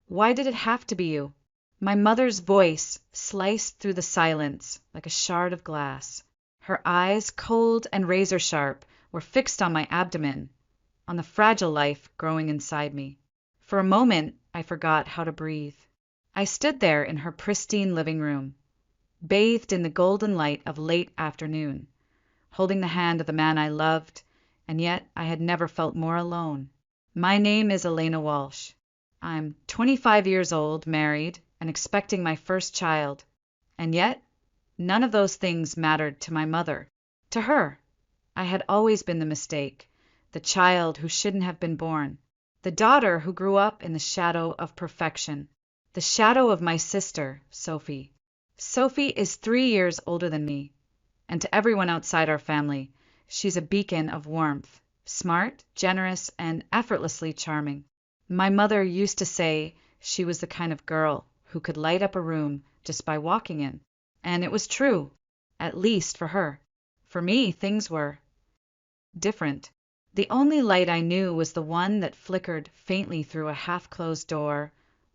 Why did it have to be you? My mother's voice sliced through the silence like a shard of glass. Her eyes, cold and razor sharp, were fixed on my abdomen, on the fragile life growing inside me. For a moment, I forgot how to breathe. I stood there in her pristine living room, bathed in the golden light of late afternoon, holding the hand of the man I loved, and yet I had never felt more alone. My name is Elena Walsh. I'm 25 years old, married, and expecting my first child. And yet, none of those things mattered to my mother. To her, I had always been the mistake, the child who shouldn't have been born, the daughter who grew up in the shadow of perfection, the shadow of my sister, Sophie. Sophie is 3 years older than me, and to everyone outside our family, she's a beacon of warmth, smart, generous, and effortlessly charming. My mother used to say she was the kind of girl who could light up a room just by walking in, and it was true, at least for her. For me, things were different. The only light I knew was the one that flickered faintly through a half-closed door,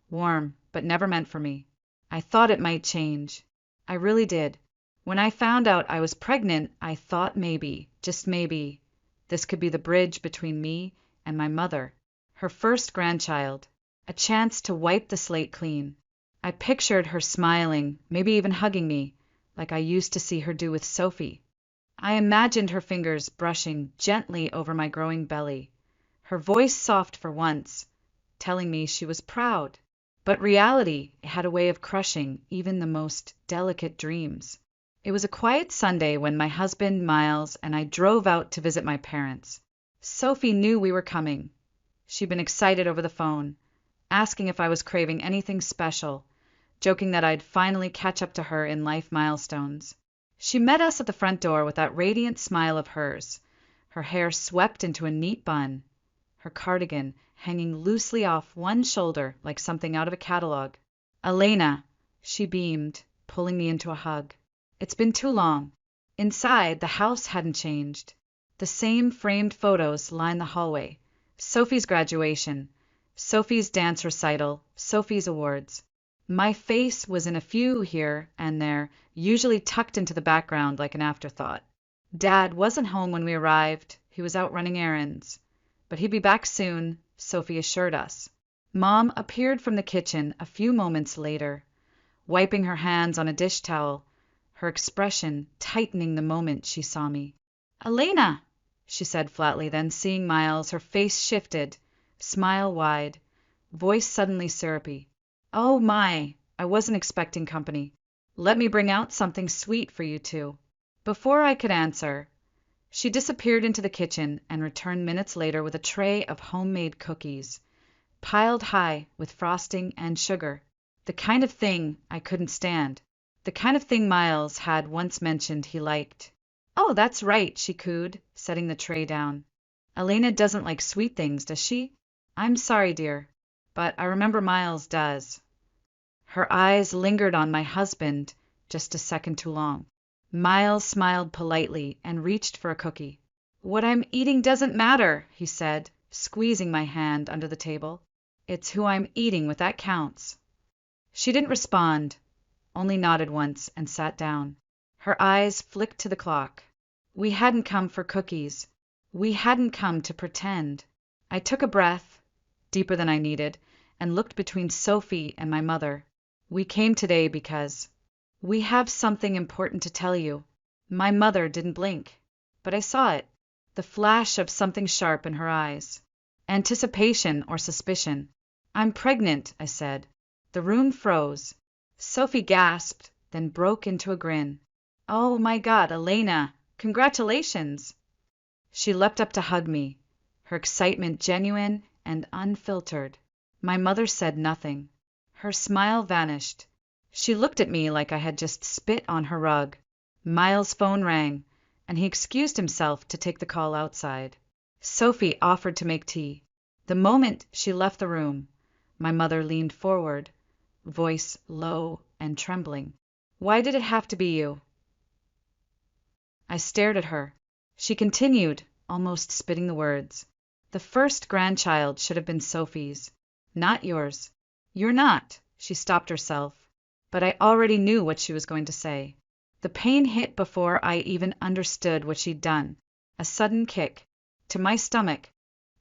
warm, but never meant for me. I thought it might change. I really did. When I found out I was pregnant, I thought maybe, just maybe, this could be the bridge between me and my mother, her first grandchild, a chance to wipe the slate clean. I pictured her smiling, maybe even hugging me, like I used to see her do with Sophie. I imagined her fingers brushing gently over my growing belly, her voice soft for once, telling me she was proud. But reality had a way of crushing even the most delicate dreams. It was a quiet Sunday when my husband, Miles, and I drove out to visit my parents. Sophie knew we were coming. She'd been excited over the phone, asking if I was craving anything special, joking that I'd finally catch up to her in life milestones. She met us at the front door with that radiant smile of hers, her hair swept into a neat bun, her cardigan hanging loosely off one shoulder like something out of a catalog. "Elena," she beamed, pulling me into a hug. "It's been too long." Inside, the house hadn't changed. The same framed photos lined the hallway. Sophie's graduation, Sophie's dance recital, Sophie's awards. My face was in a few here and there, usually tucked into the background like an afterthought. Dad wasn't home when we arrived. He was out running errands. But he'd be back soon, Sophie assured us. Mom appeared from the kitchen a few moments later, wiping her hands on a dish towel, her expression tightening the moment she saw me. "Elena," she said flatly, then seeing Miles, her face shifted, smile wide, voice suddenly syrupy. "Oh my, I wasn't expecting company. Let me bring out something sweet for you two." Before I could answer, she disappeared into the kitchen and returned minutes later with a tray of homemade cookies, piled high with frosting and sugar. The kind of thing I couldn't stand. The kind of thing Miles had once mentioned he liked. "Oh, that's right," she cooed, setting the tray down. "Elena doesn't like sweet things, does she?" "I'm sorry, dear, but I remember Miles does." Her eyes lingered on my husband just a second too long. Miles smiled politely and reached for a cookie. "What I'm eating doesn't matter," he said, squeezing my hand under the table. "It's who I'm eating with that counts." She didn't respond, only nodded once and sat down. Her eyes flicked to the clock. We hadn't come for cookies. We hadn't come to pretend. I took a breath, deeper than I needed, and looked between Sophie and my mother. "We came today because we have something important to tell you." My mother didn't blink, but I saw it, the flash of something sharp in her eyes. Anticipation or suspicion. "I'm pregnant," I said. The room froze. Sophie gasped, then broke into a grin. "Oh my God, Elena! Congratulations!" She leapt up to hug me, her excitement genuine and unfiltered. My mother said nothing. Her smile vanished. She looked at me like I had just spit on her rug. Miles' phone rang, and he excused himself to take the call outside. Sophie offered to make tea. The moment she left the room, my mother leaned forward, voice low and trembling. "Why did it have to be you?" I stared at her. She continued, almost spitting the words. "The first grandchild should have been Sophie's, not yours. You're not. She stopped herself, but I already knew what she was going to say. The pain hit before I even understood what she'd done. A sudden kick to my stomach,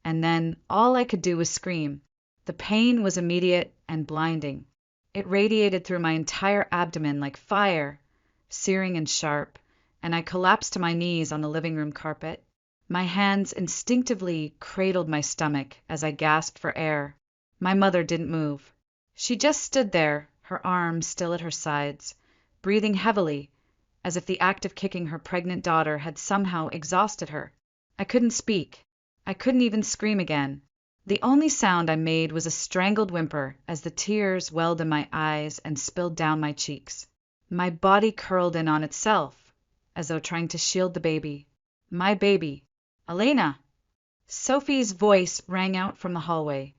and then all I could do was scream. The pain was immediate and blinding. It radiated through my entire abdomen like fire, searing and sharp, and I collapsed to my knees on the living room carpet. My hands instinctively cradled my stomach as I gasped for air. My mother didn't move. She just stood there, her arms still at her sides, breathing heavily, as if the act of kicking her pregnant daughter had somehow exhausted her. I couldn't speak. I couldn't even scream again. The only sound I made was a strangled whimper as the tears welled in my eyes and spilled down my cheeks. My body curled in on itself, as though trying to shield the baby. My baby. Elena! Sophie's voice rang out from the hallway,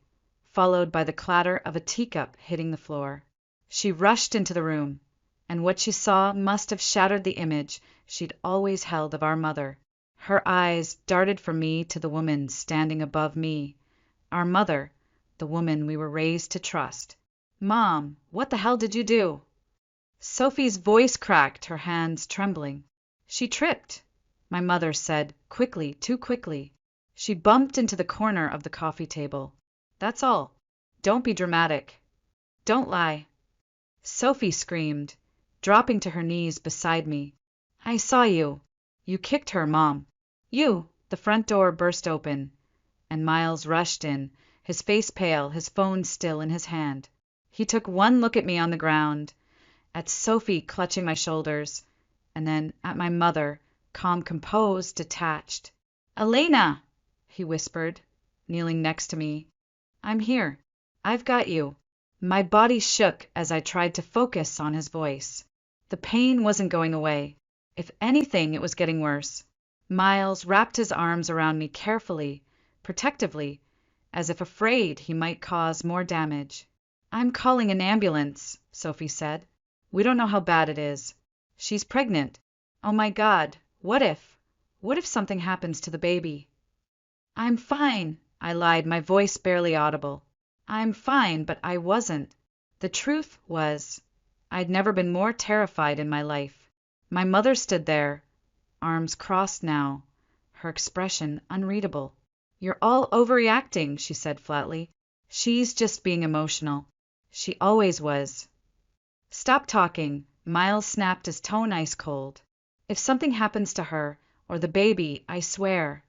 followed by the clatter of a teacup hitting the floor. She rushed into the room, and what she saw must have shattered the image she'd always held of our mother. Her eyes darted from me to the woman standing above me. Our mother, the woman we were raised to trust. Mom, what the hell did you do? Sophie's voice cracked, her hands trembling. She tripped, my mother said, quickly, too quickly. She bumped into the corner of the coffee table. That's all. Don't be dramatic. Don't lie. Sophie screamed, dropping to her knees beside me. I saw you. You kicked her, Mom. You! The front door burst open, and Miles rushed in, his face pale, his phone still in his hand. He took one look at me on the ground, at Sophie clutching my shoulders, and then at my mother, calm, composed, detached. Elena! He whispered, kneeling next to me. I'm here. I've got you. My body shook as I tried to focus on his voice. The pain wasn't going away. If anything, it was getting worse. Miles wrapped his arms around me carefully, protectively, as if afraid he might cause more damage. I'm calling an ambulance, Sophie said. We don't know how bad it is. She's pregnant. Oh my God, what if? What if something happens to the baby? I'm fine, I lied, my voice barely audible. I'm fine, but I wasn't. The truth was, I'd never been more terrified in my life. My mother stood there, arms crossed now, her expression unreadable. You're all overreacting, she said flatly. She's just being emotional. She always was. Stop talking, Miles snapped, his tone ice cold. If something happens to her, or the baby, I swear.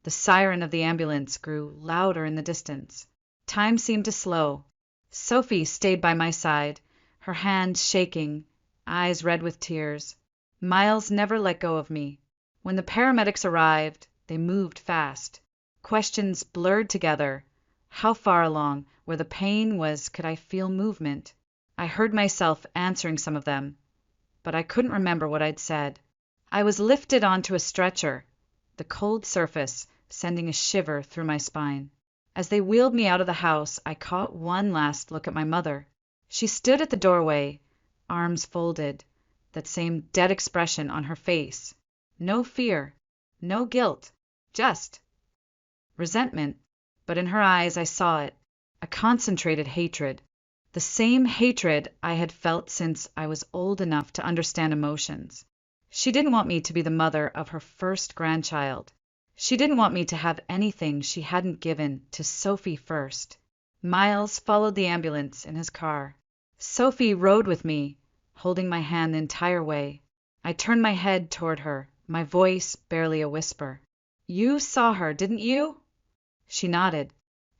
The siren of the ambulance grew louder in the distance. Time seemed to slow. Sophie stayed by my side, her hands shaking, eyes red with tears. Miles never let go of me. When the paramedics arrived, they moved fast. Questions blurred together. How far along? Where the pain was, could I feel movement? I heard myself answering some of them, but I couldn't remember what I'd said. I was lifted onto a stretcher, the cold surface sending a shiver through my spine. As they wheeled me out of the house, I caught one last look at my mother. She stood at the doorway, arms folded, that same dead expression on her face. No fear, no guilt, just resentment. But in her eyes I saw it, a concentrated hatred. The same hatred I had felt since I was old enough to understand emotions. She didn't want me to be the mother of her first grandchild. She didn't want me to have anything she hadn't given to Sophie first. Miles followed the ambulance in his car. Sophie rode with me, holding my hand the entire way. I turned my head toward her, my voice barely a whisper. You saw her, didn't you? She nodded.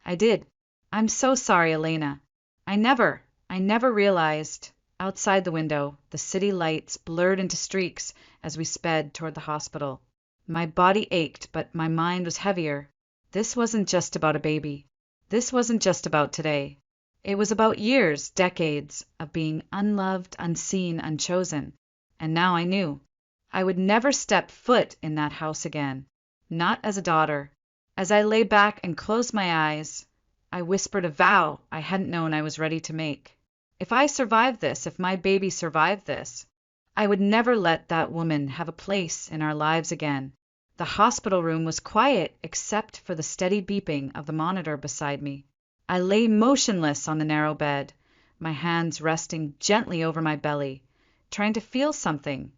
I did. I'm so sorry, Elena. I never realized. Outside the window, the city lights blurred into streaks as we sped toward the hospital. My body ached, but my mind was heavier. This wasn't just about a baby. This wasn't just about today. It was about years, decades, of being unloved, unseen, unchosen. And now I knew. I would never step foot in that house again. Not as a daughter. As I lay back and closed my eyes, I whispered a vow I hadn't known I was ready to make. If I survived this, if my baby survived this, I would never let that woman have a place in our lives again. The hospital room was quiet except for the steady beeping of the monitor beside me. I lay motionless on the narrow bed, my hands resting gently over my belly, trying to feel something,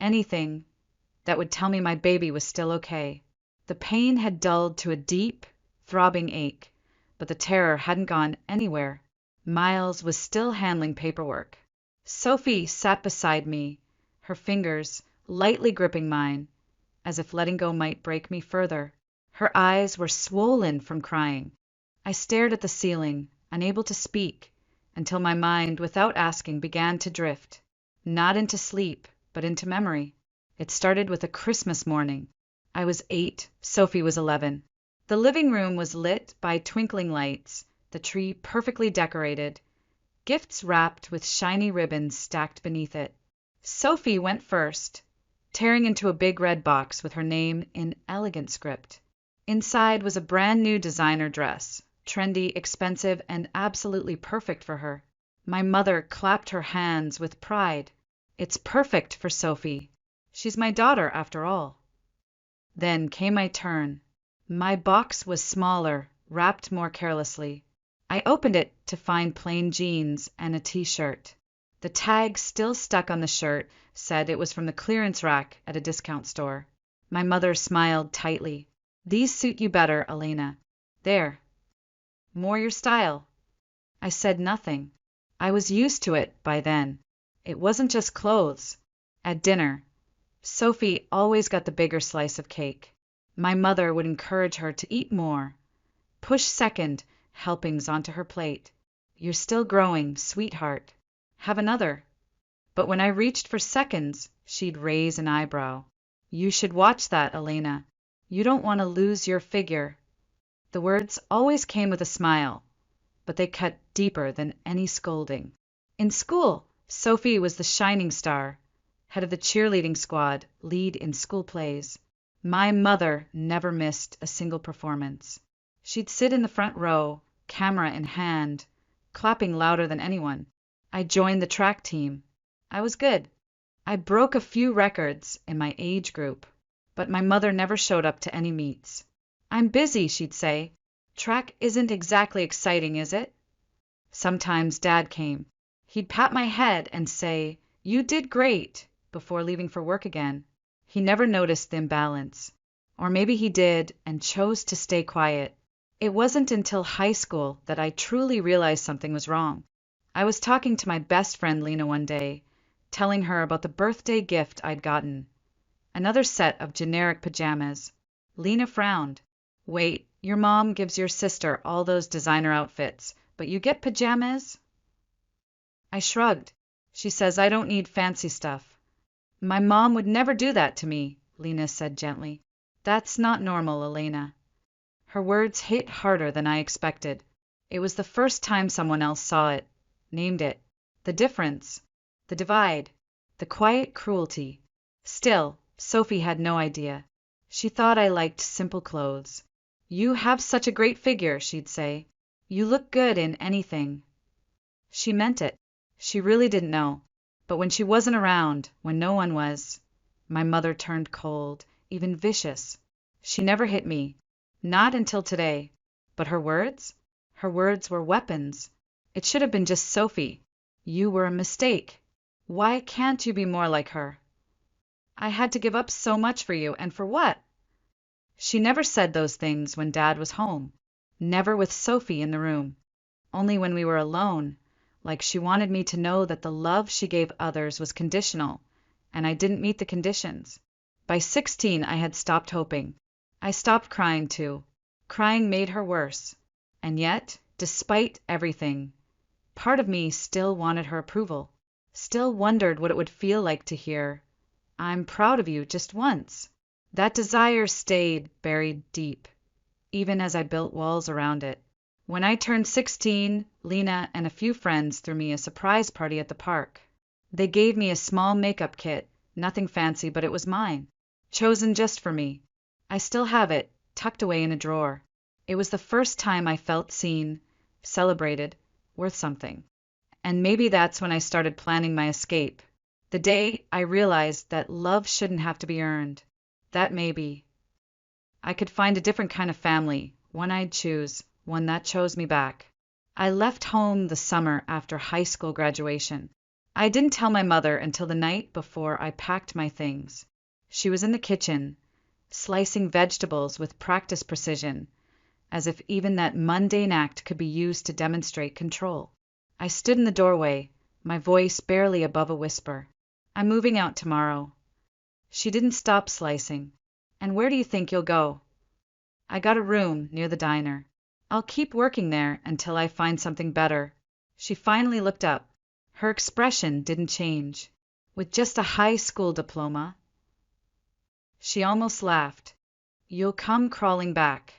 anything that would tell me my baby was still okay. The pain had dulled to a deep, throbbing ache, but the terror hadn't gone anywhere. Miles was still handling paperwork. Sophie sat beside me, her fingers lightly gripping mine, as if letting go might break me further. Her eyes were swollen from crying. I stared at the ceiling, unable to speak, until my mind, without asking, began to drift, not into sleep, but into memory. It started with a Christmas morning. I was 8, Sophie was 11. The living room was lit by twinkling lights, the tree perfectly decorated, gifts wrapped with shiny ribbons stacked beneath it. Sophie went first, tearing into a big red box with her name in elegant script. Inside was a brand new designer dress, trendy, expensive, and absolutely perfect for her. My mother clapped her hands with pride. It's perfect for Sophie. She's my daughter, after all. Then came my turn. My box was smaller, wrapped more carelessly. I opened it to find plain jeans and a t-shirt. The tag still stuck on the shirt said it was from the clearance rack at a discount store. My mother smiled tightly. These suit you better, Elena. There. More your style. I said nothing. I was used to it by then. It wasn't just clothes. At dinner, Sophie always got the bigger slice of cake. My mother would encourage her to eat more, push second helpings onto her plate. You're still growing, sweetheart. Have another. But when I reached for seconds, she'd raise an eyebrow. You should watch that, Elena. You don't want to lose your figure. The words always came with a smile, but they cut deeper than any scolding. In school, Sophie was the shining star, head of the cheerleading squad, lead in school plays. My mother never missed a single performance. She'd sit in the front row, camera in hand, clapping louder than anyone. I joined the track team. I was good. I broke a few records in my age group, but my mother never showed up to any meets. I'm busy, she'd say. Track isn't exactly exciting, is it? Sometimes Dad came. He'd pat my head and say, "You did great," before leaving for work again. He never noticed the imbalance. Or maybe he did and chose to stay quiet. It wasn't until high school that I truly realized something was wrong. I was talking to my best friend Lena one day, telling her about the birthday gift I'd gotten. Another set of generic pajamas. Lena frowned. Wait, your mom gives your sister all those designer outfits, but you get pajamas? I shrugged. She says I don't need fancy stuff. My mom would never do that to me, Lena said gently. That's not normal, Elena. Her words hit harder than I expected. It was the first time someone else saw it, named it. The difference, the divide, the quiet cruelty. Still, Sophie had no idea. She thought I liked simple clothes. You have such a great figure, she'd say. You look good in anything. She meant it. She really didn't know. But when she wasn't around, when no one was, my mother turned cold, even vicious. She never hit me. Not until today. But her words? Her words were weapons. It should have been just Sophie. You were a mistake. Why can't you be more like her? I had to give up so much for you, and for what? She never said those things when Dad was home. Never with Sophie in the room. Only when we were alone, like she wanted me to know that the love she gave others was conditional, and I didn't meet the conditions. By 16, I had stopped hoping. I stopped crying, too. Crying made her worse. And yet, despite everything, part of me still wanted her approval, still wondered what it would feel like to hear, "I'm proud of you," just once. That desire stayed buried deep, even as I built walls around it. When I turned 16, Lena and a few friends threw me a surprise party at the park. They gave me a small makeup kit, nothing fancy, but it was mine, chosen just for me. I still have it, tucked away in a drawer. It was the first time I felt seen, celebrated, worth something. And maybe that's when I started planning my escape. The day I realized that love shouldn't have to be earned. That maybe I could find a different kind of family, one I'd choose, one that chose me back. I left home the summer after high school graduation. I didn't tell my mother until the night before I packed my things. She was in the kitchen, slicing vegetables with practiced precision, as if even that mundane act could be used to demonstrate control. I stood in the doorway, my voice barely above a whisper. "I'm moving out tomorrow." She didn't stop slicing. "And where do you think you'll go?" "I got a room near the diner. I'll keep working there until I find something better." She finally looked up. Her expression didn't change. "With just a high school diploma?" She almost laughed. "You'll come crawling back."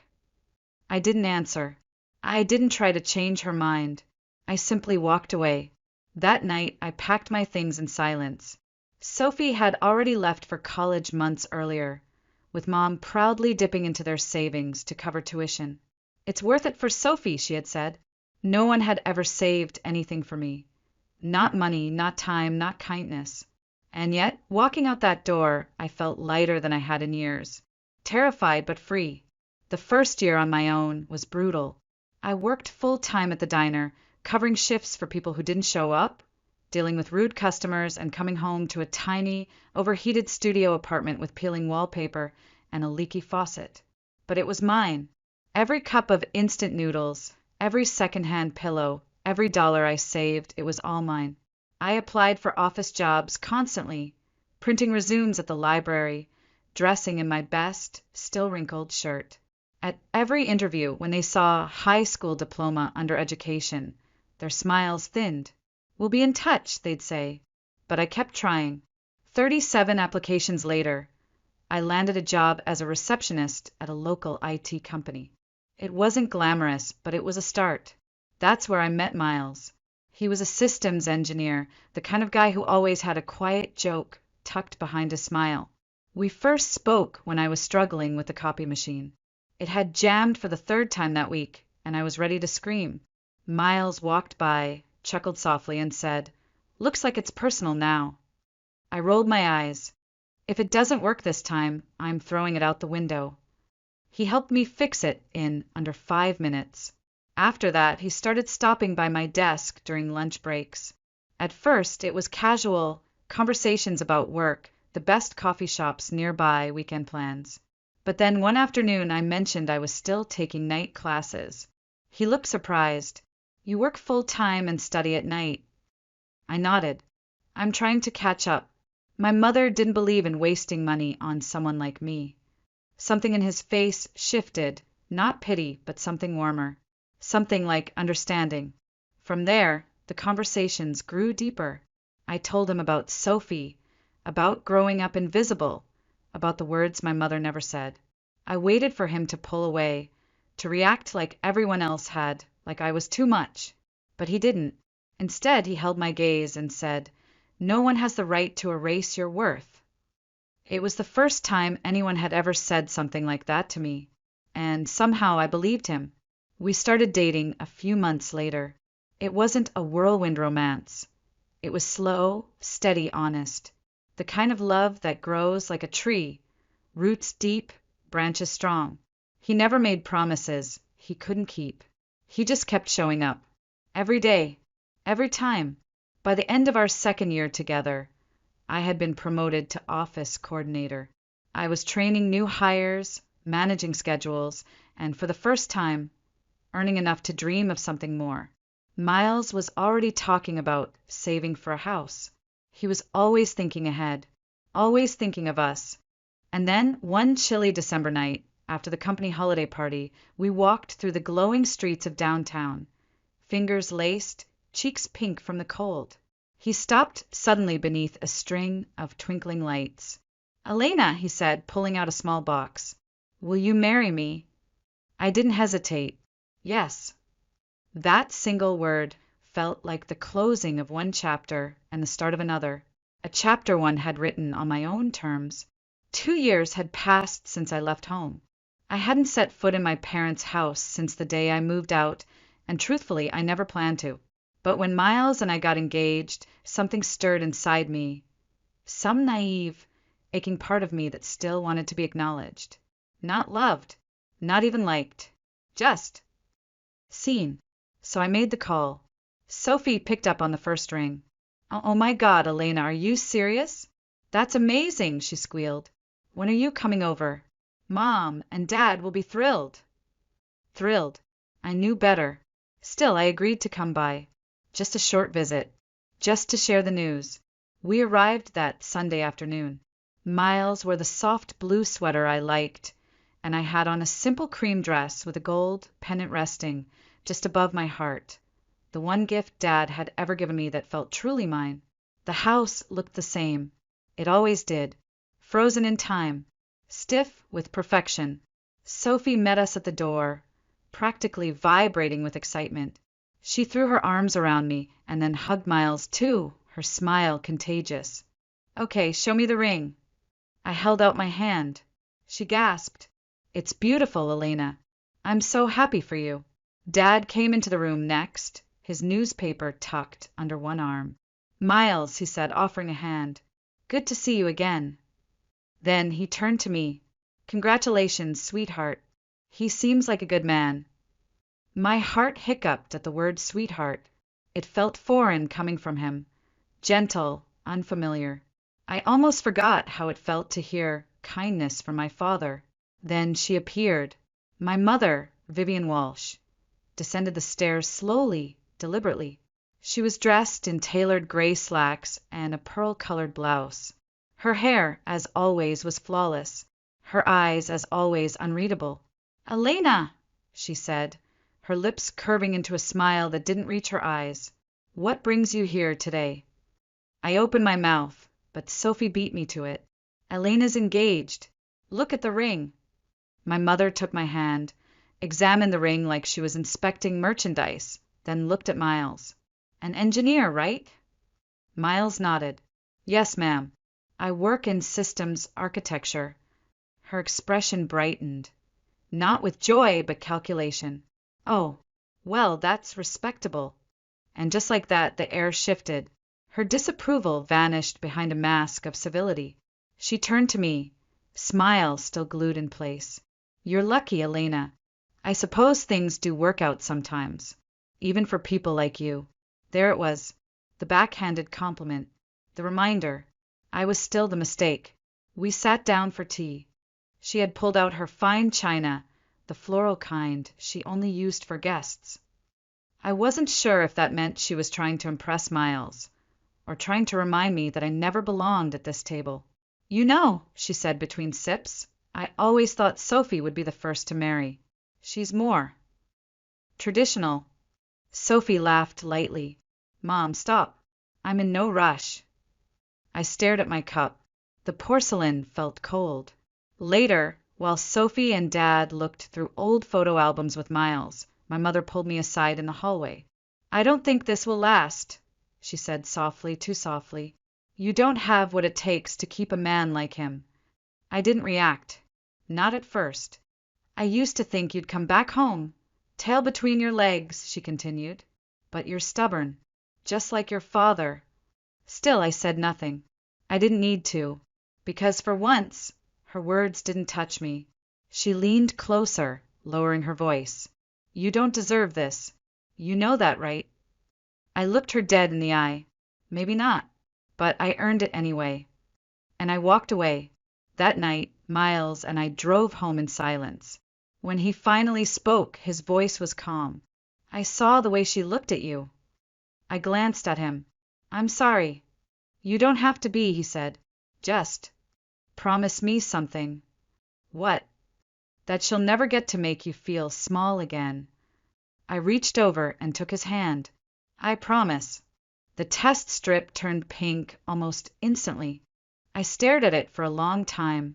I didn't answer. I didn't try to change her mind. I simply walked away. That night, I packed my things in silence. Sophie had already left for college months earlier, with Mom proudly dipping into their savings to cover tuition. "It's worth it for Sophie," she had said. No one had ever saved anything for me. Not money, not time, not kindness. And yet, walking out that door, I felt lighter than I had in years. Terrified but free. The first year on my own was brutal. I worked full-time at the diner, covering shifts for people who didn't show up, dealing with rude customers, and coming home to a tiny, overheated studio apartment with peeling wallpaper and a leaky faucet. But it was mine. Every cup of instant noodles, every second-hand pillow, every dollar I saved, it was all mine. I applied for office jobs constantly, printing resumes at the library, dressing in my best, still wrinkled shirt. At every interview, when they saw high school diploma under education, their smiles thinned. "We'll be in touch," they'd say. But I kept trying. 37 applications later, I landed a job as a receptionist at a local IT company. It wasn't glamorous, but it was a start. That's where I met Miles. He was a systems engineer, the kind of guy who always had a quiet joke tucked behind a smile. We first spoke when I was struggling with the copy machine. It had jammed for the third time that week, and I was ready to scream. Miles walked by, chuckled softly, and said, "Looks like it's personal now." I rolled my eyes. "If it doesn't work this time, I'm throwing it out the window." He helped me fix it in under 5 minutes. After that, he started stopping by my desk during lunch breaks. At first, it was casual conversations about work, the best coffee shops nearby, weekend plans. But then one afternoon I mentioned I was still taking night classes. He looked surprised. "You work full-time and study at night." I nodded. "I'm trying to catch up. My mother didn't believe in wasting money on someone like me." Something in his face shifted, not pity, but something warmer. Something like understanding. From there, the conversations grew deeper. I told him about Sophie, about growing up invisible, about the words my mother never said. I waited for him to pull away, to react like everyone else had, like I was too much. But he didn't. Instead, he held my gaze and said, "No one has the right to erase your worth." It was the first time anyone had ever said something like that to me, and somehow I believed him. We started dating a few months later. It wasn't a whirlwind romance. It was slow, steady, honest. The kind of love that grows like a tree, roots deep, branches strong. He never made promises he couldn't keep. He just kept showing up. Every day. Every time. By the end of our second year together, I had been promoted to office coordinator. I was training new hires, managing schedules, and for the first time, earning enough to dream of something more. Miles was already talking about saving for a house. He was always thinking ahead, always thinking of us. And then, one chilly December night, after the company holiday party, we walked through the glowing streets of downtown, fingers laced, cheeks pink from the cold. He stopped suddenly beneath a string of twinkling lights. "Elena," he said, pulling out a small box, "will you marry me?" I didn't hesitate. Yes. That single word felt like the closing of one chapter and the start of another, a chapter one had written on my own terms. 2 years had passed since I left home. I hadn't set foot in my parents' house since the day I moved out, and truthfully, I never planned to. But when Miles and I got engaged, something stirred inside me. Some naive, aching part of me that still wanted to be acknowledged. Not loved, not even liked. Just Seen. So I made the call. Sophie picked up on the first ring. Oh my God, Elena, are you serious? That's amazing, she squealed. When are you coming over? Mom and Dad will be thrilled. Thrilled. I knew better. Still, I agreed to come by. Just a short visit. Just to share the news. We arrived that Sunday afternoon. Miles wore the soft blue sweater I liked, and I had on a simple cream dress with a gold pendant resting just above my heart. The one gift Dad had ever given me that felt truly mine. The house looked the same. It always did. Frozen in time. Stiff with perfection. Sophie met us at the door, practically vibrating with excitement. She threw her arms around me and then hugged Miles too, her smile contagious. Okay, show me the ring. I held out my hand. She gasped. It's beautiful, Elena. I'm so happy for you. Dad came into the room next, his newspaper tucked under one arm. Miles, he said, offering a hand. Good to see you again. Then he turned to me. Congratulations, sweetheart. He seems like a good man. My heart hiccuped at the word sweetheart. It felt foreign coming from him. Gentle, unfamiliar. I almost forgot how it felt to hear kindness from my father. Then she appeared. My mother, Vivian Walsh, descended the stairs slowly, deliberately. She was dressed in tailored gray slacks and a pearl-colored blouse. Her hair, as always, was flawless. Her eyes, as always, unreadable. Elena, she said, her lips curving into a smile that didn't reach her eyes. What brings you here today? I opened my mouth, but Sophie beat me to it. Elena's engaged. Look at the ring. My mother took my hand, examined the ring like she was inspecting merchandise, then looked at Miles. An engineer, right? Miles nodded. Yes, ma'am. I work in systems architecture. Her expression brightened. Not with joy, but calculation. Oh, well, that's respectable. And just like that, the air shifted. Her disapproval vanished behind a mask of civility. She turned to me, smile still glued in place. You're lucky, Elena. I suppose things do work out sometimes, even for people like you. There it was, the backhanded compliment, the reminder. I was still the mistake. We sat down for tea. She had pulled out her fine china, the floral kind she only used for guests. I wasn't sure if that meant she was trying to impress Miles, or trying to remind me that I never belonged at this table. You know, she said between sips, I always thought Sophie would be the first to marry. She's more traditional. Sophie laughed lightly. Mom, stop. I'm in no rush. I stared at my cup. The porcelain felt cold. Later, while Sophie and Dad looked through old photo albums with Miles, my mother pulled me aside in the hallway. I don't think this will last, she said softly, too softly. You don't have what it takes to keep a man like him. I didn't react. Not at first. I used to think you'd come back home, tail between your legs, she continued. But you're stubborn, just like your father. Still, I said nothing. I didn't need to, because for once, her words didn't touch me. She leaned closer, lowering her voice. You don't deserve this. You know that, right? I looked her dead in the eye. Maybe not, but I earned it anyway. And I walked away. That night, Miles and I drove home in silence. When he finally spoke, his voice was calm. I saw the way she looked at you. I glanced at him. I'm sorry. You don't have to be, he said. Just promise me something. What? That she'll never get to make you feel small again. I reached over and took his hand. I promise. The test strip turned pink almost instantly. I stared at it for a long time,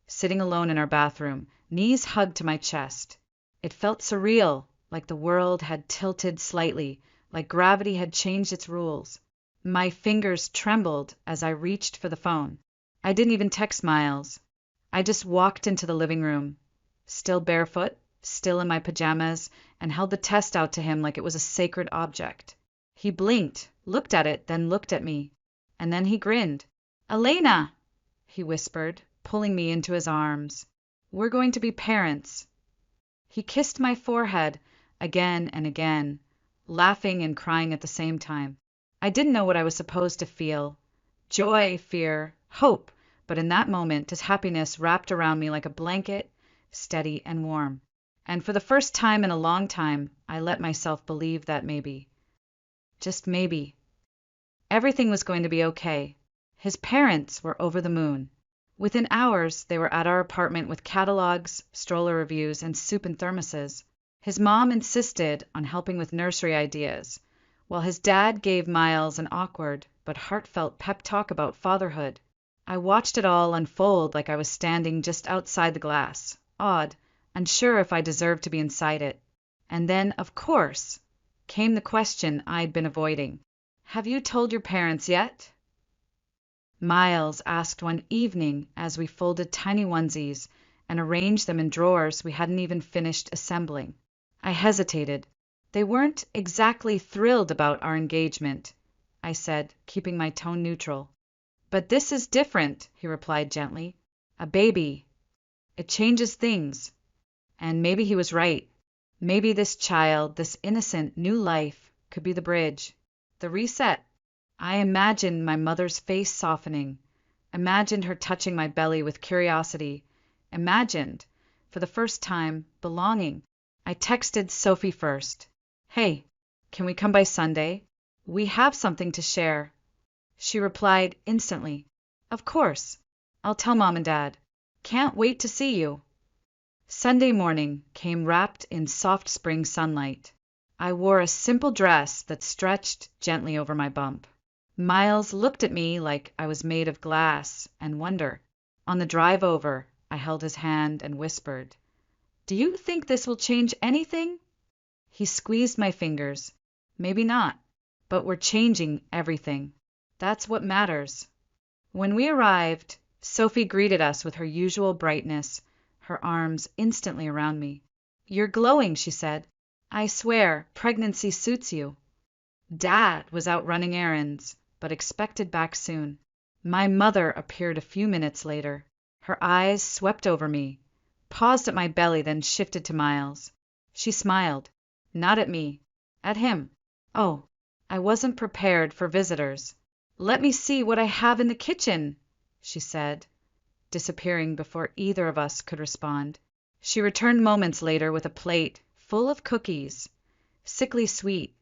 sitting alone in our bathroom, knees hugged to my chest. It felt surreal, like the world had tilted slightly, like gravity had changed its rules. My fingers trembled as I reached for the phone. I didn't even text Miles. I just walked into the living room, still barefoot, still in my pajamas, and held the test out to him like it was a sacred object. He blinked, looked at it, then looked at me. And then he grinned. Elena, he whispered, pulling me into his arms. We're going to be parents. He kissed my forehead, again and again, laughing and crying at the same time. I didn't know what I was supposed to feel. Joy, fear, hope, but in that moment his happiness wrapped around me like a blanket, steady and warm. And for the first time in a long time, I let myself believe that maybe, just maybe, everything was going to be okay. His parents were over the moon. Within hours, they were at our apartment with catalogs, stroller reviews, and soup and thermoses. His mom insisted on helping with nursery ideas, while his dad gave Miles an awkward but heartfelt pep talk about fatherhood. I watched it all unfold like I was standing just outside the glass, awed, unsure if I deserved to be inside it. And then, of course, came the question I'd been avoiding. "Have you told your parents yet?" Miles asked one evening as we folded tiny onesies and arranged them in drawers we hadn't even finished assembling. I hesitated. "They weren't exactly thrilled about our engagement," I said, keeping my tone neutral. "But this is different," he replied gently. "A baby. It changes things." And maybe he was right. Maybe this child, this innocent new life, could be the bridge, the reset. I imagined my mother's face softening, imagined her touching my belly with curiosity, imagined, for the first time, belonging. I texted Sophie first. "Hey, can we come by Sunday? We have something to share." She replied instantly. "Of course. I'll tell Mom and Dad. Can't wait to see you." Sunday morning came wrapped in soft spring sunlight. I wore a simple dress that stretched gently over my bump. Miles looked at me like I was made of glass and wonder. On the drive over, I held his hand and whispered, "Do you think this will change anything?" He squeezed my fingers. "Maybe not, but we're changing everything. That's what matters." When we arrived, Sophie greeted us with her usual brightness, her arms instantly around me. "You're glowing," she said. "I swear, pregnancy suits you." Dad was out running errands, but expected back soon. My mother appeared a few minutes later. Her eyes swept over me, paused at my belly, then shifted to Miles. She smiled. Not at me. At him. "Oh, I wasn't prepared for visitors. Let me see what I have in the kitchen," she said, disappearing before either of us could respond. She returned moments later with a plate full of cookies, sickly sweet,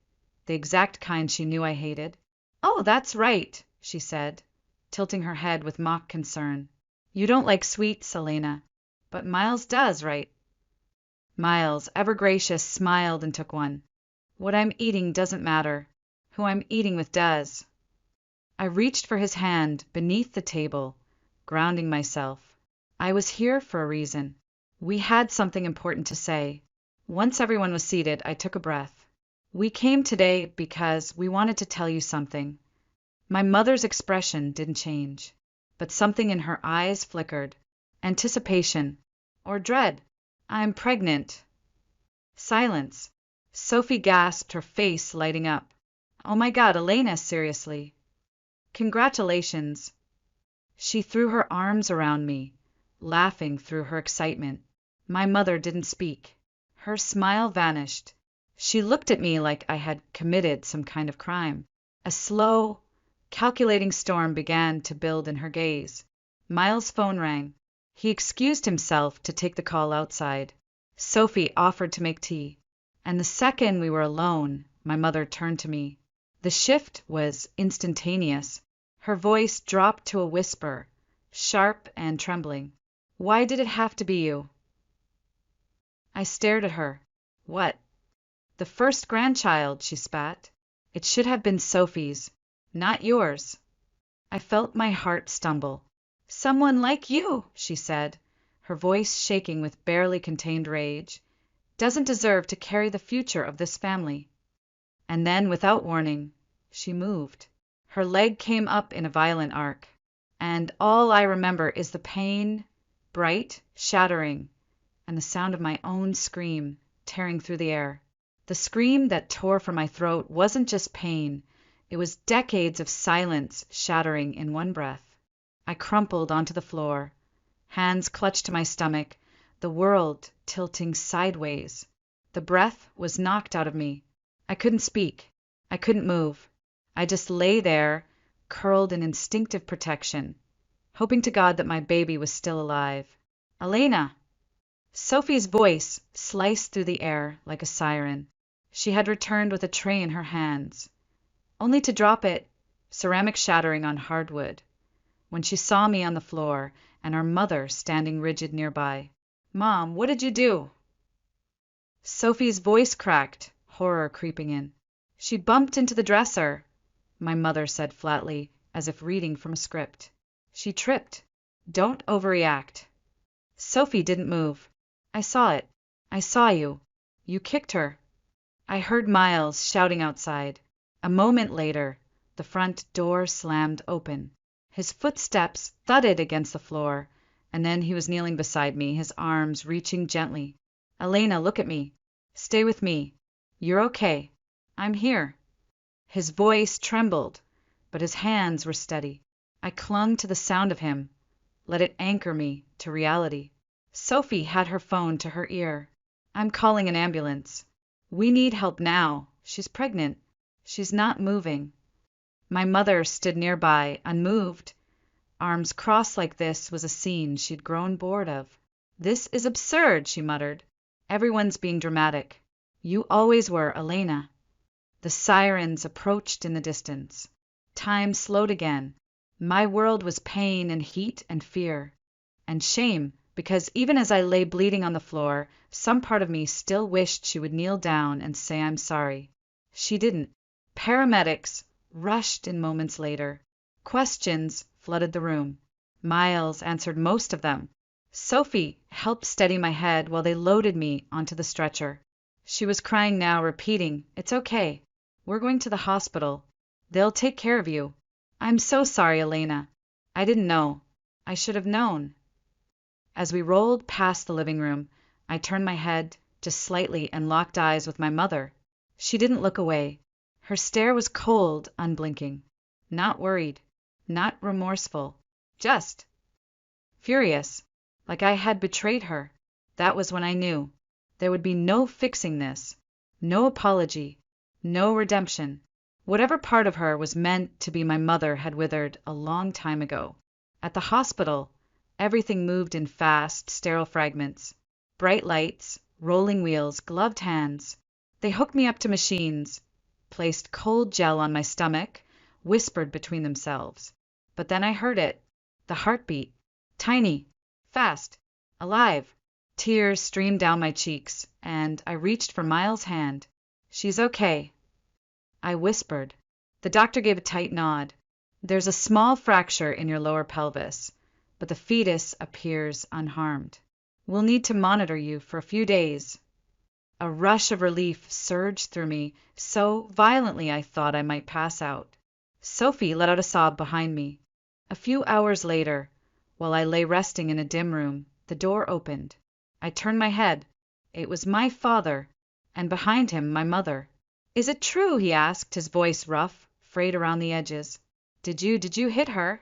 the exact kind she knew I hated. "Oh, that's right," she said, tilting her head with mock concern. "You don't like sweets, Elena, but Miles does, right?" Miles, ever gracious, smiled and took one. "What I'm eating doesn't matter. Who I'm eating with does." I reached for his hand beneath the table, grounding myself. I was here for a reason. We had something important to say. Once everyone was seated, I took a breath. "We came today because we wanted to tell you something." My mother's expression didn't change, but something in her eyes flickered. Anticipation. Or dread. "I'm pregnant." Silence. Sophie gasped, her face lighting up. "Oh my God, Elena, seriously." "Congratulations." She threw her arms around me, laughing through her excitement. My mother didn't speak. Her smile vanished. She looked at me like I had committed some kind of crime. A slow, calculating storm began to build in her gaze. Miles' phone rang. He excused himself to take the call outside. Sophie offered to make tea. And the second we were alone, my mother turned to me. The shift was instantaneous. Her voice dropped to a whisper, sharp and trembling. "Why did it have to be you?" I stared at her. "What?" "The first grandchild," she spat. "It should have been Sophie's, not yours." I felt my heart stumble. "Someone like you," she said, her voice shaking with barely contained rage, "doesn't deserve to carry the future of this family." And then, without warning, she moved. Her leg came up in a violent arc, and all I remember is the pain, bright, shattering, and the sound of my own scream tearing through the air. The scream that tore from my throat wasn't just pain, it was decades of silence shattering in one breath. I crumpled onto the floor, hands clutched to my stomach, the world tilting sideways. The breath was knocked out of me. I couldn't speak. I couldn't move. I just lay there, curled in instinctive protection, hoping to God that my baby was still alive. Elena! Sophie's voice sliced through the air like a siren. She had returned with a tray in her hands, only to drop it, ceramic shattering on hardwood, when she saw me on the floor and our mother standing rigid nearby. Mom, what did you do? Sophie's voice cracked, horror creeping in. She bumped into the dresser, my mother said flatly, as if reading from a script. She tripped. Don't overreact. Sophie didn't move. I saw it. I saw you. You kicked her. I heard Miles shouting outside. A moment later, the front door slammed open. His footsteps thudded against the floor, and then he was kneeling beside me, his arms reaching gently. Elena, look at me. Stay with me. You're okay. I'm here. His voice trembled, but his hands were steady. I clung to the sound of him, let it anchor me to reality. Sophie had her phone to her ear. I'm calling an ambulance. We need help now. She's pregnant. She's not moving. My mother stood nearby, unmoved. Arms crossed like this was a scene she'd grown bored of. This is absurd, she muttered. Everyone's being dramatic. You always were, Elena. The sirens approached in the distance. Time slowed again. My world was pain and heat and fear. And shame, because even as I lay bleeding on the floor, some part of me still wished she would kneel down and say I'm sorry. She didn't. Paramedics rushed in moments later. Questions flooded the room. Miles answered most of them. Sophie helped steady my head while they loaded me onto the stretcher. She was crying now, repeating, It's okay. We're going to the hospital. They'll take care of you. I'm so sorry, Elena. I didn't know. I should have known. As we rolled past the living room, I turned my head just slightly and locked eyes with my mother. She didn't look away. Her stare was cold, unblinking. Not worried. Not remorseful. Just furious. Like I had betrayed her. That was when I knew. There would be no fixing this. No apology. No redemption. Whatever part of her was meant to be my mother had withered a long time ago. At the hospital, everything moved in fast, sterile fragments. Bright lights, rolling wheels, gloved hands. They hooked me up to machines, placed cold gel on my stomach, whispered between themselves. But then I heard it. The heartbeat. Tiny. Fast. Alive. Tears streamed down my cheeks, and I reached for Miles' hand. She's okay. I whispered. The doctor gave a tight nod. There's a small fracture in your lower pelvis, but the fetus appears unharmed. We'll need to monitor you for a few days. A rush of relief surged through me, so violently I thought I might pass out. Sophie let out a sob behind me. A few hours later, while I lay resting in a dim room, the door opened. I turned my head. It was my father, and behind him my mother. Is it true? He asked, his voice rough, frayed around the edges. Did you hit her?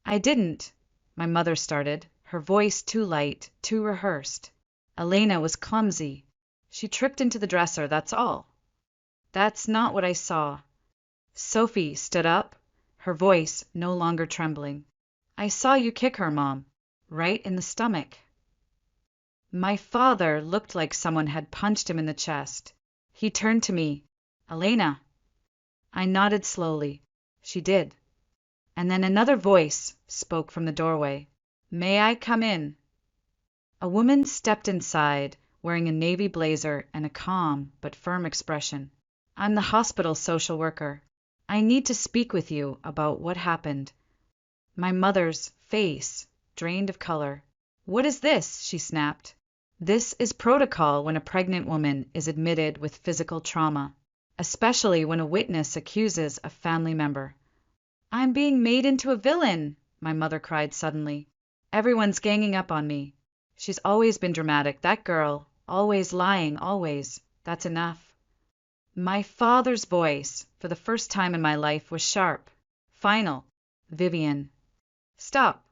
I didn't, my mother started, her voice too light, too rehearsed. Elena was clumsy. She tripped into the dresser, that's all. That's not what I saw. Sophie stood up, her voice no longer trembling. I saw you kick her, Mom, right in the stomach. My father looked like someone had punched him in the chest. He turned to me. Elena. I nodded slowly. She did. And then another voice spoke from the doorway. May I come in? A woman stepped inside, wearing a navy blazer and a calm but firm expression. I'm the hospital social worker. I need to speak with you about what happened. My mother's face drained of color. What is this? She snapped. This is protocol when a pregnant woman is admitted with physical trauma, especially when a witness accuses a family member. I'm being made into a villain, my mother cried suddenly. Everyone's ganging up on me. She's always been dramatic, that girl, always lying, always. That's enough. My father's voice, for the first time in my life, was sharp, final. Vivian. Stop.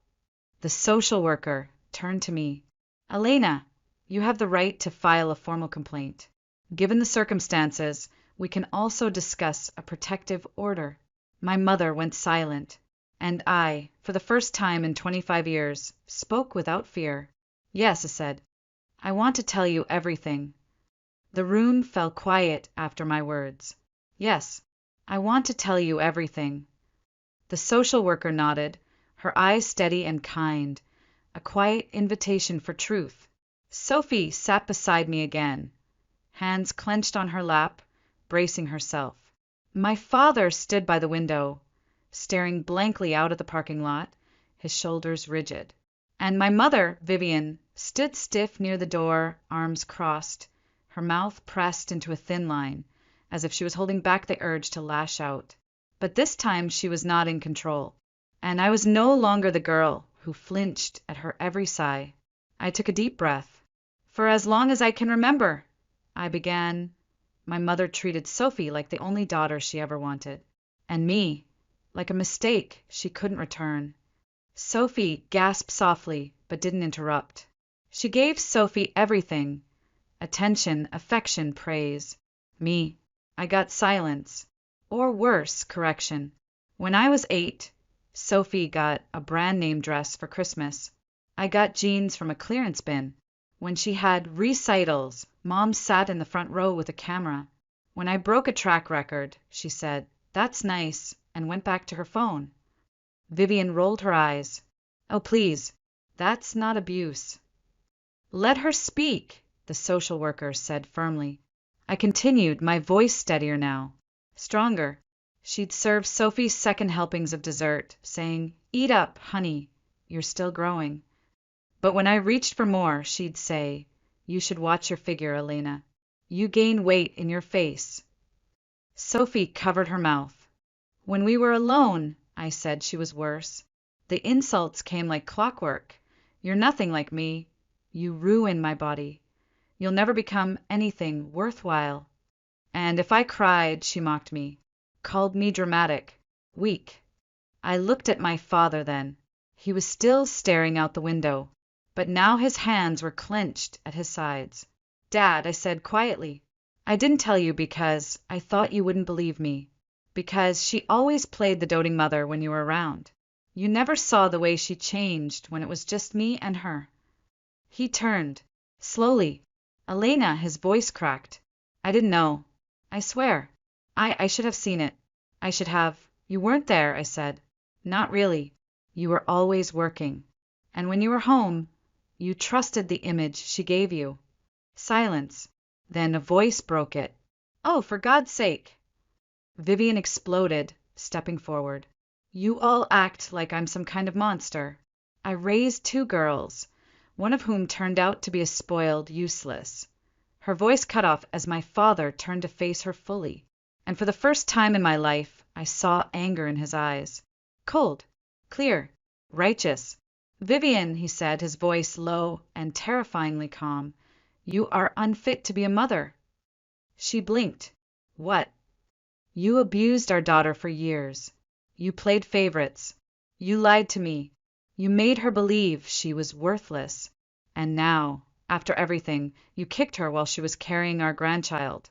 The social worker turned to me. Elena, You have the right to file a formal complaint. Given the circumstances, we can also discuss a protective order." My mother went silent, and I, for the first time in 25 years, spoke without fear. "Yes," I said. "I want to tell you everything." The room fell quiet after my words. "Yes, I want to tell you everything." The social worker nodded, her eyes steady and kind, a quiet invitation for truth. Sophie sat beside me again, hands clenched on her lap, bracing herself. My father stood by the window, staring blankly out at the parking lot, his shoulders rigid. And my mother, Vivian, stood stiff near the door, arms crossed, her mouth pressed into a thin line, as if she was holding back the urge to lash out. But this time she was not in control, and I was no longer the girl who flinched at her every sigh. I took a deep breath. "For as long as I can remember," I began. My mother treated Sophie like the only daughter she ever wanted, and me like a mistake she couldn't return. Sophie gasped softly, but didn't interrupt. She gave Sophie everything: attention, affection, praise. Me, I got silence, or worse, correction. When I was 8, Sophie got a brand-name dress for Christmas. I got jeans from a clearance bin. When she had recitals, Mom sat in the front row with a camera. When I broke a track record, she said, "That's nice," and went back to her phone. Vivian rolled her eyes. "Oh, please, that's not abuse." "Let her speak," the social worker said firmly. I continued, my voice steadier now, stronger. She'd serve Sophie's second helpings of dessert, saying, "Eat up, honey, you're still growing." But when I reached for more, she'd say, "You should watch your figure, Elena. You gain weight in your face." Sophie covered her mouth. "When we were alone," I said, she was worse. "The insults came like clockwork. You're nothing like me. You ruin my body. You'll never become anything worthwhile." And if I cried, she mocked me, called me dramatic, weak. I looked at my father then. He was still staring out the window, but now his hands were clenched at his sides. "Dad," I said quietly, "I didn't tell you because I thought you wouldn't believe me. Because she always played the doting mother when you were around. You never saw the way she changed when it was just me and her." He turned, slowly. "Elena," his voice cracked. "I didn't know. I swear. I should have seen it. I should have—" "You weren't there," I said. "Not really. You were always working. And when you were home, you trusted the image she gave you." Silence. Then a voice broke it. "Oh, for God's sake!" Vivian exploded, stepping forward. "You all act like I'm some kind of monster. I raised 2 girls, one of whom turned out to be a spoiled useless." Her voice cut off as my father turned to face her fully, and for the first time in my life I saw anger in his eyes. Cold, clear, righteous. "Vivian," he said, his voice low and terrifyingly calm, "you are unfit to be a mother." She blinked. "What?" "You abused our daughter for years. You played favorites. You lied to me. You made her believe she was worthless. And now, after everything, you kicked her while she was carrying our grandchild."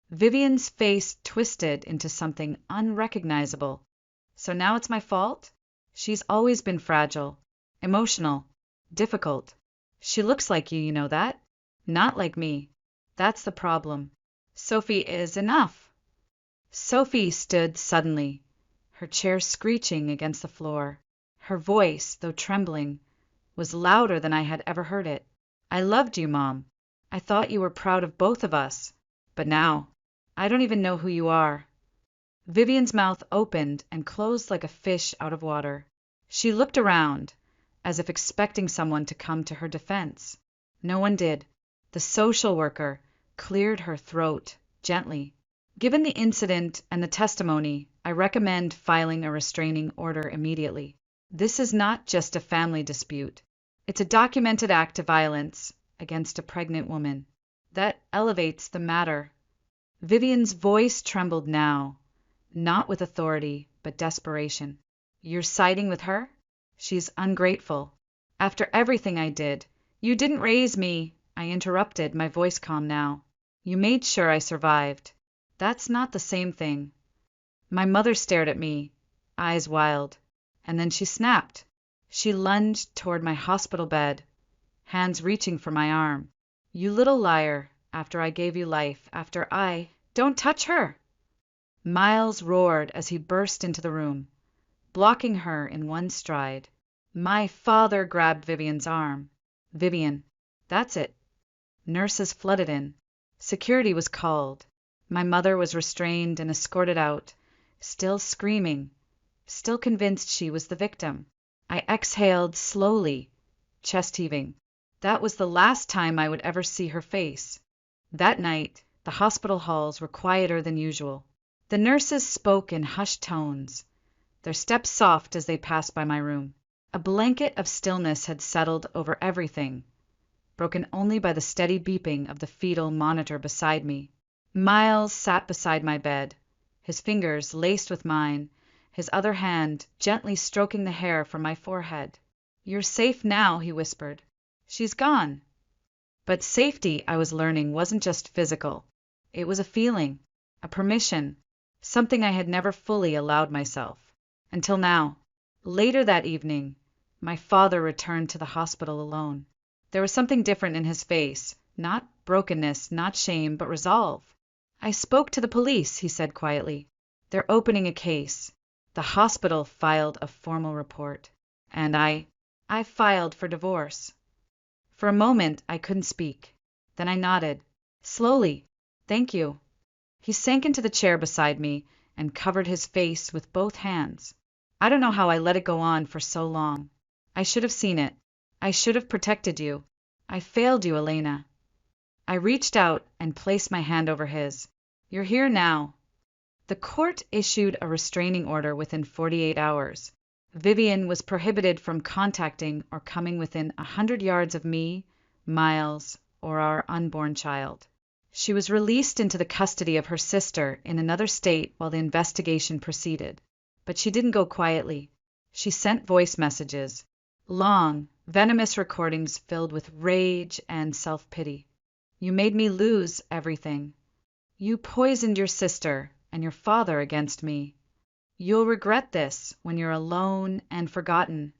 Vivian's face twisted into something unrecognizable. "So now it's my fault? She's always been fragile, emotional, difficult. She looks like you know that? Not like me. That's the problem. Sophie is enough." Sophie stood suddenly, her chair screeching against the floor. Her voice, though trembling, was louder than I had ever heard it. "I loved you, Mom. I thought you were proud of both of us. But now, I don't even know who you are." Vivian's mouth opened and closed like a fish out of water. She looked around, as if expecting someone to come to her defense. No one did. The social worker cleared her throat gently. "Given the incident and the testimony, I recommend filing a restraining order immediately. This is not just a family dispute. It's a documented act of violence against a pregnant woman. That elevates the matter." Vivian's voice trembled now, not with authority, but desperation. "You're siding with her? She's ungrateful. After everything I did, you didn't raise me, I interrupted, my voice calm now. You made sure I survived. That's not the same thing. My mother stared at me, eyes wild, and then she snapped. She lunged toward my hospital bed, hands reaching for my arm. You little liar, after I gave you life, after I— Don't touch her! Miles roared as he burst into the room, blocking her in one stride. My father grabbed Vivian's arm. Vivian, that's it. Nurses flooded in. Security was called. My mother was restrained and escorted out, still screaming, still convinced she was the victim. I exhaled slowly, chest heaving. That was the last time I would ever see her face. That night, the hospital halls were quieter than usual. The nurses spoke in hushed tones, their steps soft as they passed by my room. A blanket of stillness had settled over everything, broken only by the steady beeping of the fetal monitor beside me. Miles sat beside my bed, his fingers laced with mine, his other hand gently stroking the hair from my forehead. You're safe now, he whispered. She's gone. But safety, I was learning, wasn't just physical. It was a feeling, a permission, something I had never fully allowed myself. Until now. Later that evening, my father returned to the hospital alone. There was something different in his face, not brokenness, not shame, but resolve. I spoke to the police, he said quietly. They're opening a case. The hospital filed a formal report. And I filed for divorce. For a moment, I couldn't speak. Then I nodded. Slowly. Thank you. He sank into the chair beside me and covered his face with both hands. I don't know how I let it go on for so long. I should have seen it. I should have protected you. I failed you, Elena. I reached out and placed my hand over his. You're here now. The court issued a restraining order within 48 hours. Vivian was prohibited from contacting or coming within 100 yards of me, Miles, or our unborn child. She was released into the custody of her sister in another state while the investigation proceeded. But she didn't go quietly. She sent voice messages, long, venomous recordings filled with rage and self-pity. You made me lose everything. You poisoned your sister and your father against me. You'll regret this when you're alone and forgotten.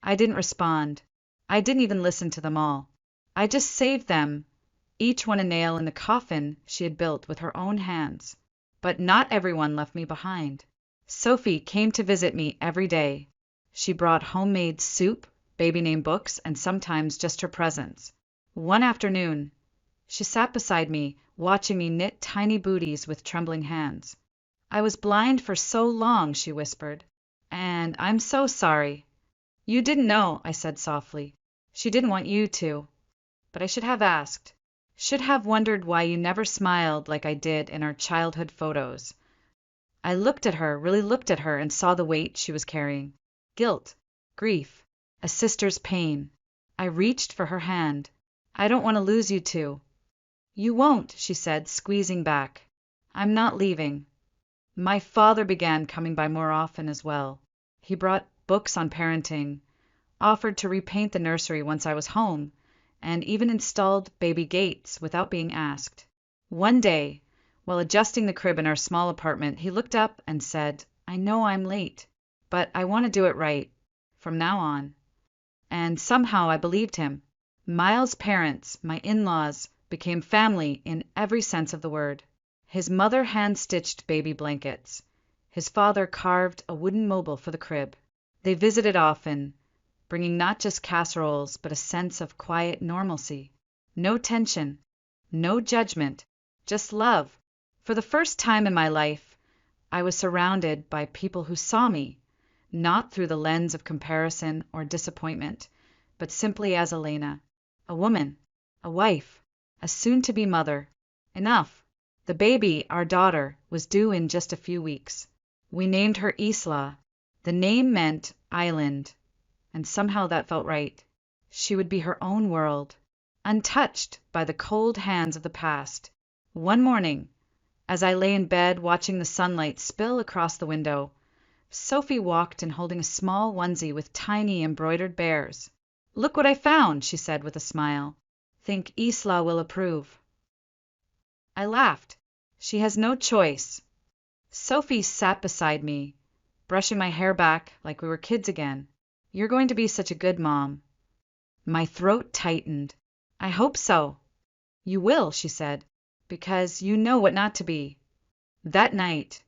I didn't respond. I didn't even listen to them all. I just saved them, each one a nail in the coffin she had built with her own hands. But not everyone left me behind. Sophie came to visit me every day. She brought homemade soup, baby name books, and sometimes just her presence. One afternoon, she sat beside me, watching me knit tiny booties with trembling hands. I was blind for so long, she whispered, and I'm so sorry. You didn't know, I said softly. She didn't want you to. But I should have asked. Should have wondered why you never smiled like I did in our childhood photos. I looked at her, really looked at her, and saw the weight she was carrying. Guilt, grief, a sister's pain. I reached for her hand. I don't want to lose you two. You won't, she said, squeezing back. I'm not leaving. My father began coming by more often as well. He brought books on parenting, offered to repaint the nursery once I was home, and even installed baby gates without being asked. One day, while adjusting the crib in our small apartment, he looked up and said, I know I'm late, but I want to do it right, from now on. And somehow I believed him. Miles' parents, my in-laws, became family in every sense of the word. His mother hand-stitched baby blankets. His father carved a wooden mobile for the crib. They visited often, bringing not just casseroles, but a sense of quiet normalcy. No tension, no judgment, just love. For the first time in my life, I was surrounded by people who saw me, not through the lens of comparison or disappointment, but simply as Elena, a woman, a wife, a soon-to-be mother. Enough. The baby, our daughter, was due in just a few weeks. We named her Isla. The name meant island, and somehow that felt right. She would be her own world, untouched by the cold hands of the past. One morning, as I lay in bed watching the sunlight spill across the window, Sophie walked in holding a small onesie with tiny embroidered bears. Look what I found, she said with a smile. think Isla will approve." I laughed. She has no choice. Sophie sat beside me, brushing my hair back like we were kids again. "You're going to be such a good mom." My throat tightened. "I hope so." "You will," she said, "because you know what not to be." That night,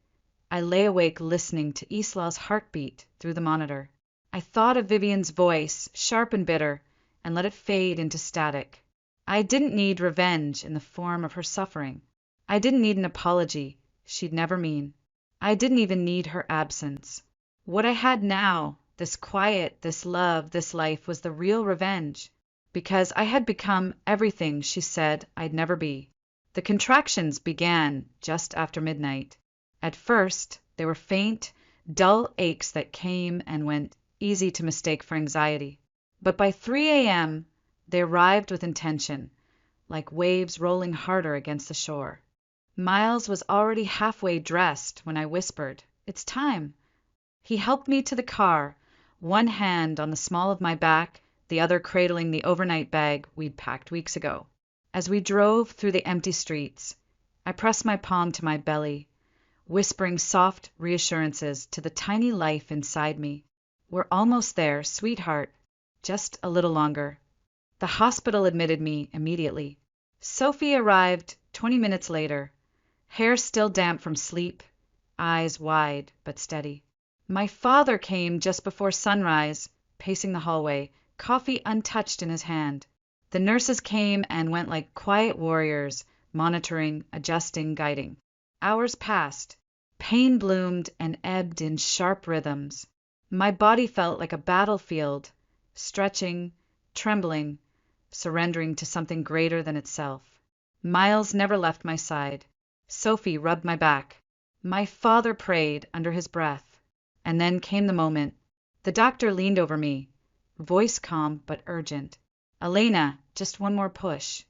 I lay awake listening to Isla's heartbeat through the monitor. I thought of Vivian's voice, sharp and bitter, and let it fade into static. I didn't need revenge in the form of her suffering. I didn't need an apology she'd never mean. I didn't even need her absence. What I had now, this quiet, this love, this life, was the real revenge, because I had become everything she said I'd never be. The contractions began just after midnight. At first, they were faint, dull aches that came and went, easy to mistake for anxiety. But by 3 a.m., they arrived with intention, like waves rolling harder against the shore. Miles was already halfway dressed when I whispered, "It's time." He helped me to the car, one hand on the small of my back, the other cradling the overnight bag we'd packed weeks ago. As we drove through the empty streets, I pressed my palm to my belly, whispering soft reassurances to the tiny life inside me. "We're almost there, sweetheart. Just a little longer." The hospital admitted me immediately. Sophie arrived 20 minutes later, hair still damp from sleep, eyes wide but steady. My father came just before sunrise, pacing the hallway, coffee untouched in his hand. The nurses came and went like quiet warriors, monitoring, adjusting, guiding. Hours passed. Pain bloomed and ebbed in sharp rhythms. My body felt like a battlefield, stretching, trembling, surrendering to something greater than itself. Miles never left my side. Sophie rubbed my back. My father prayed under his breath. And then came the moment. The doctor leaned over me, voice calm but urgent. "Elena, just one more push."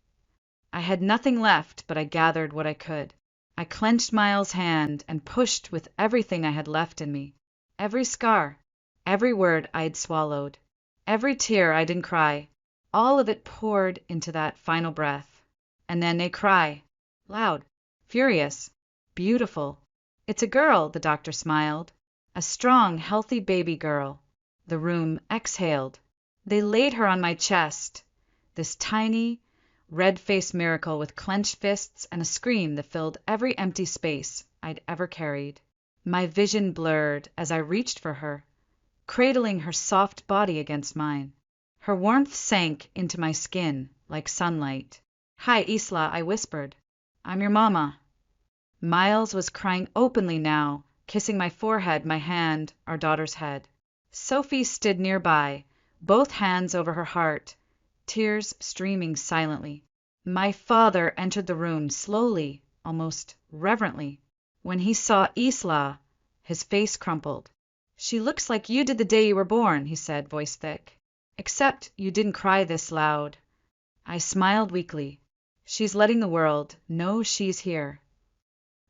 I had nothing left, but I gathered what I could. I clenched Miles' hand and pushed with everything I had left in me. Every scar, every word I'd swallowed, every tear I didn't cry, all of it poured into that final breath. And then a cry, loud, furious, beautiful. "It's a girl," the doctor smiled. "A strong, healthy baby girl." The room exhaled. They laid her on my chest, this tiny, red-faced miracle with clenched fists and a scream that filled every empty space I'd ever carried. My vision blurred as I reached for her, cradling her soft body against mine. Her warmth sank into my skin like sunlight. "Hi, Isla," I whispered. "I'm your mama." Miles was crying openly now, kissing my forehead, my hand, our daughter's head. Sophie stood nearby, both hands over her heart, tears streaming silently. My father entered the room slowly, almost reverently. When he saw Isla, his face crumpled. "She looks like you did the day you were born," he said, voice thick. "Except you didn't cry this loud." I smiled weakly. "She's letting the world know she's here."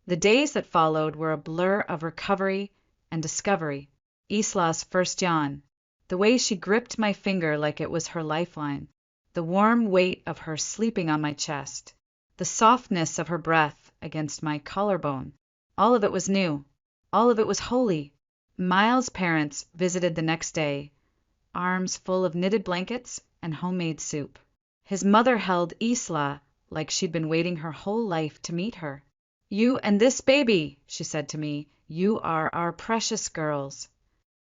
The days that followed were a blur of recovery and discovery. Isla's first yawn, the way she gripped my finger like it was her lifeline, the warm weight of her sleeping on my chest, the softness of her breath against my collarbone. All of it was new. All of it was holy. Miles' parents visited the next day, arms full of knitted blankets and homemade soup. His mother held Isla like she'd been waiting her whole life to meet her. "You and this baby," she said to me, "you are our precious girls."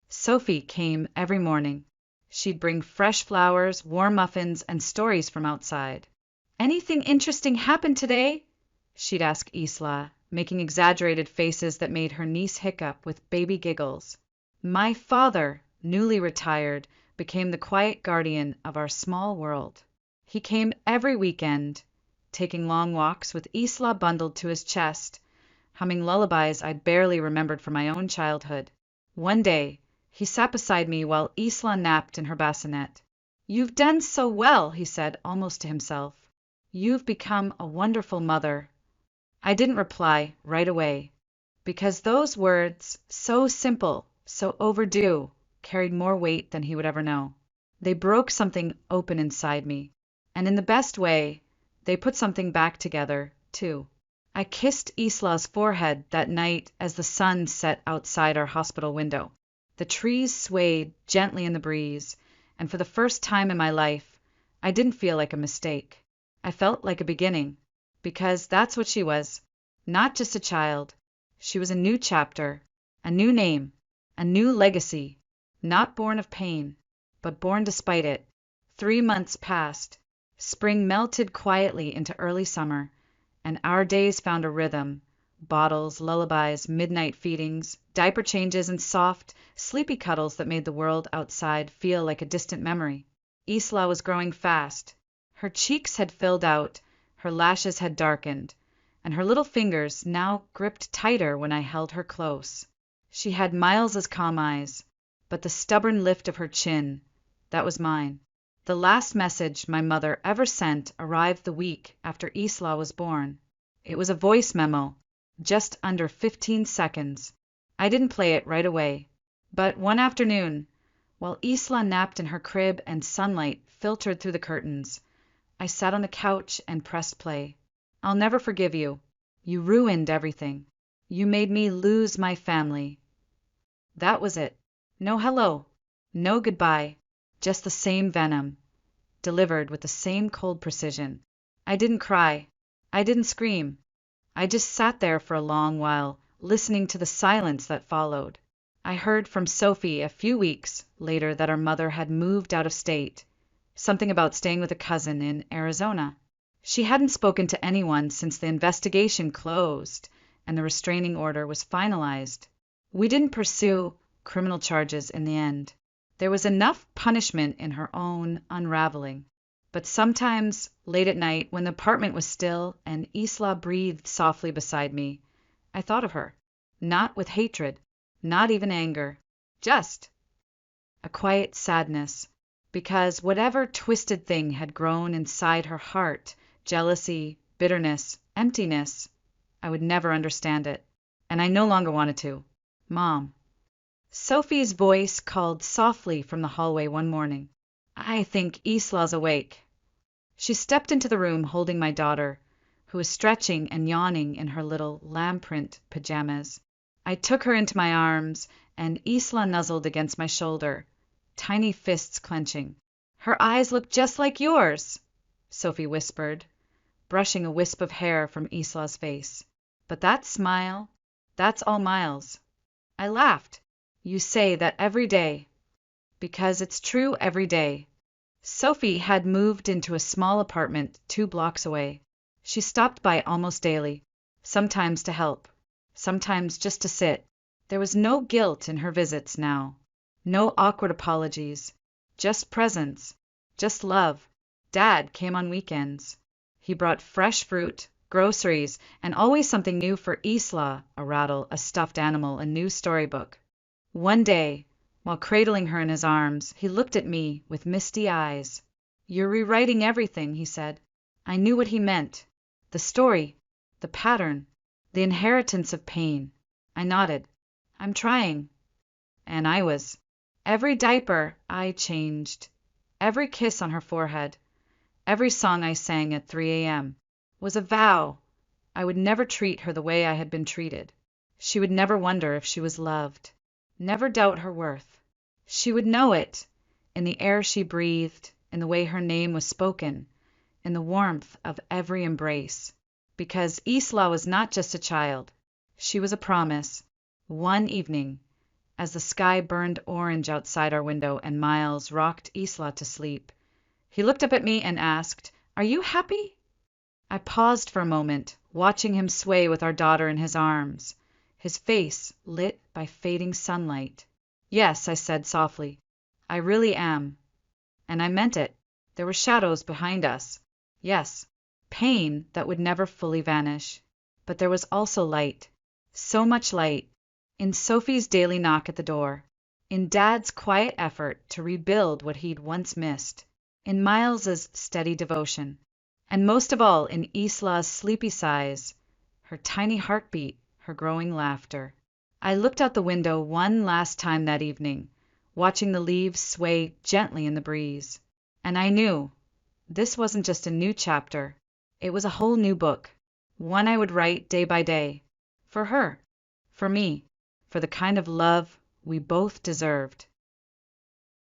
Sophie came every morning. She'd bring fresh flowers, warm muffins, and stories from outside. "Anything interesting happen today?" she'd ask Isla, making exaggerated faces that made her niece hiccup with baby giggles. My father, newly retired, became the quiet guardian of our small world. He came every weekend, taking long walks with Isla bundled to his chest, humming lullabies I'd barely remembered from my own childhood. One day, he sat beside me while Isla napped in her bassinet. "You've done so well," he said, almost to himself. "You've become a wonderful mother." I didn't reply right away, because those words, so simple, so overdue, carried more weight than he would ever know. They broke something open inside me, And in the best way, they put something back together, too. I kissed Isla's forehead that night as the sun set outside our hospital window. The trees swayed gently in the breeze, and for the first time in my life, I didn't feel like a mistake. I felt like a beginning, because that's what she was. Not just a child. She was a new chapter, a new name, a new legacy, not born of pain, but born despite it. 3 months passed. Spring melted quietly into early summer, and our days found a rhythm. Bottles, lullabies, midnight feedings, diaper changes, and soft, sleepy cuddles that made the world outside feel like a distant memory. Isla was growing fast. Her cheeks had filled out, her lashes had darkened, and her little fingers now gripped tighter when I held her close. She had Miles's calm eyes, but the stubborn lift of her chin, that was mine. The last message my mother ever sent arrived the week after Isla was born. It was a voice memo, just under 15 seconds. I didn't play it right away, but one afternoon, while Isla napped in her crib and sunlight filtered through the curtains, I sat on the couch and pressed play. I'll never forgive you. You ruined everything. You made me lose my family. That was it. No hello, no goodbye, just the same venom, delivered with the same cold precision. I didn't cry. I didn't scream. I just sat there for a long while, listening to the silence that followed. I heard from Sophie a few weeks later that her mother had moved out of state, something about staying with a cousin in Arizona. She hadn't spoken to anyone since the investigation closed and the restraining order was finalized. We didn't pursue criminal charges in the end. There was enough punishment in her own unraveling. But sometimes, late at night, when the apartment was still and Isla breathed softly beside me, I thought of her. Not with hatred, not even anger, just a quiet sadness, because whatever twisted thing had grown inside her heart, jealousy, bitterness, emptiness, I would never understand it. And I no longer wanted to. Mom. Sophie's voice called softly from the hallway one morning. I think Isla's awake. She stepped into the room holding my daughter, who was stretching and yawning in her little lamb-print pajamas. I took her into my arms, and Isla nuzzled against my shoulder, tiny fists clenching. Her eyes look just like yours, Sophie whispered, brushing a wisp of hair from Isla's face. But that smile, that's all Miles. I laughed. You say that every day. Because it's true every day. Sophie had moved into a small apartment 2 blocks away. She stopped by almost daily, sometimes to help, sometimes just to sit. There was no guilt in her visits now, no awkward apologies, just presence, just love. Dad came on weekends. He brought fresh fruit, groceries, and always something new for Isla, a rattle, a stuffed animal, a new storybook. One day, while cradling her in his arms, he looked at me with misty eyes. You're rewriting everything, he said. I knew what he meant. The story, the pattern, the inheritance of pain. I nodded. I'm trying. And I was. Every diaper I changed. Every kiss on her forehead. Every song I sang at 3 a.m. was a vow. I would never treat her the way I had been treated. She would never wonder if she was loved. Never doubt her worth. She would know it, in the air she breathed, in the way her name was spoken, in the warmth of every embrace. Because Isla was not just a child. She was a promise. One evening, as the sky burned orange outside our window and Miles rocked Isla to sleep, he looked up at me and asked, Are you happy? I paused for a moment, watching him sway with our daughter in his arms, his face lit by fading sunlight. Yes, I said softly, I really am. And I meant it. There were shadows behind us. Yes, pain that would never fully vanish. But there was also light. So much light. In Sophie's daily knock at the door. In Dad's quiet effort to rebuild what he'd once missed. In Miles's steady devotion. And most of all in Isla's sleepy sighs, her tiny heartbeat, her growing laughter. I looked out the window one last time that evening, watching the leaves sway gently in the breeze. And I knew, This wasn't just a new chapter. It was a whole new book. One I would write day by day. For her. For me. For the kind of love we both deserved.